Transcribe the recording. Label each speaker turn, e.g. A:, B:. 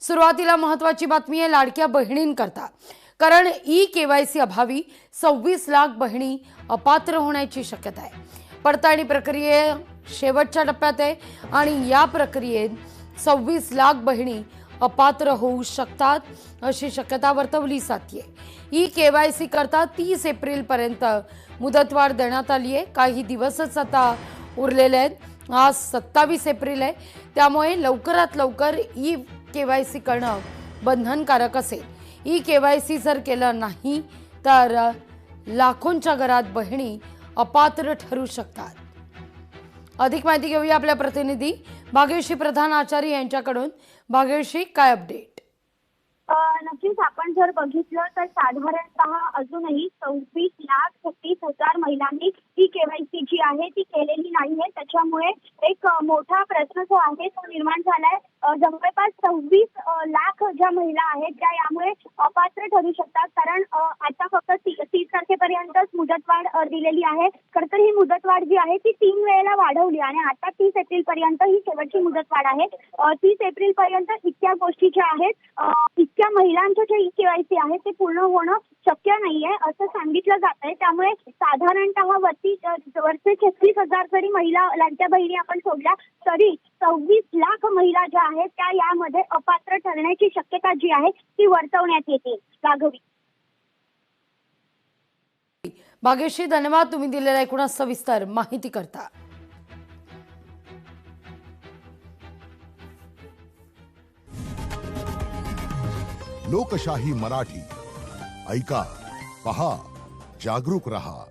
A: सुरुवातीला महत्त्वाची बातमी आहे लाडक्या बहिणींकरता, कारण ई-केवायसी अभावी 26 लाख बहिणी अपात्र होण्याची शक्यता आहे। पडताळणी प्रक्रिया शेवटच्या टप्प्यात आहे आणि या प्रक्रियेत 26 लाख बहिणी अपात्र होऊ शकतात अशी शक्यता वर्तवली जाते। ई-केवायसी करता 30 एप्रिल पर्यंत मुदतवाढ देण्यात आली आहे। काही दिवसच आता उरलेले आहेत। आज 27 एप्रिल आहे, त्यामुळे लवकरात लवकर ई-केवायसी करणं बंधनकारक असेल। ई-केवायसी जर केलं नाही तर लाखोंच्या घरात बहिणी अपात्र ठरू शकतात। अधिक माहिती घेऊया आपल्या प्रतिनिधी भाग्यश्री प्रधान आचार्य यांच्याकडून। भाग्यश्री, काय अपडेट?
B: नक्कीच आपण जर बघितलं तर साधारणतः अजूनही 26,36,000 महिलांनी ही केवायसी जी आहे ती केलेली नाहीये। त्याच्यामुळे एक मोठा प्रश्न जो आहे तो निर्माण झालाय। जवळपास 26 लाख ज्या महिला आहेत त्या यामुळे अपात्र ठरू शकतात, कारण आता फक्त 30 तारखेपर्यंतच मुदतवाढ दिलेली आहे। खरं तर ही मुदतवाढ जी आहे ती 3 वेळेला वाढवली आणि आता 30 एप्रिल पर्यंत ही शेवटची मुदतवाढ आहे। 30 एप्रिल पर्यंत इतक्या गोष्टी ज्या आहेत, इतक्या महिलांचं जे ई-केवायसी आहे ते पूर्ण होणं शक्य नाहीये असं सांगितलं जात आहे। त्यामुळे साधारणतः वरचे 36,000 जरी महिला लाडक्या बहिणी आपण सोडल्या तरी 26 लाख महिला ज्या आहेत त्या यामध्ये अपात्र ठरण्याची शक्यता जी आहे ती वर्तवण्यात येते। राघवी,
A: भाग्यश्री, धन्यवाद तुम्ही दिलेल्या एकूण सविस्तर माहिती करता।
C: लोकशाही मराठी ऐका, पहा, जागरूक रहा।